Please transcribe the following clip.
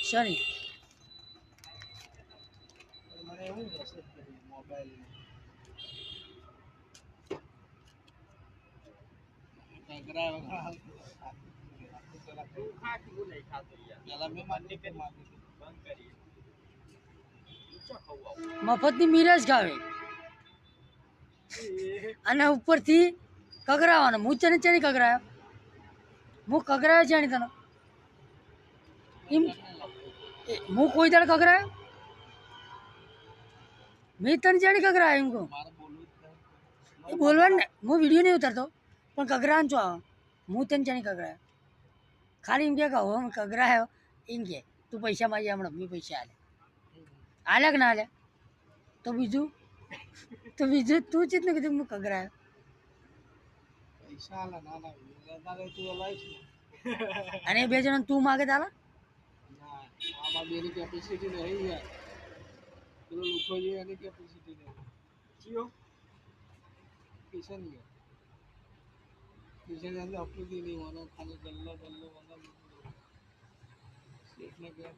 શનિ મને એવું રહેશે મોબાઈલ મફતની મિરજ ખાવે અને ઉપરથી કગરાવાનો હું ચને ચણી કગરાયો હું કગરાયો જાણી તને એમ હું કોઈ દાડ કગરાયો મેં તને જાણી કગરાયો એમ કહું એ બોલવાનું ને હું વિડીયો નહીં ઉતારતો પણ કગરાવાનું છો આવે હું તને જાણી કગરાયો ખાલી એમ કે કહો હું કગરાયો એમ કે તું પૈસા માગી હમણાં મેં પૈસા હાલ્યા કે ના હાલ્યા તો બીજું તું ચીતને કીધું હું કગરાયો પૈસા આલા ના ના તું લાઈશ ને અને એ બે જણા તું માગે તાલા ના આમાં બેની કેપેસિટી નહીં યાર પેલો લુખો છે એની કેપેસિટી નહીં જીઓ કિશન ગયો કિશન અંદર અપલું નહીં મને ખાલી ગલ્લો ગલ્લો મને શેઠને કહે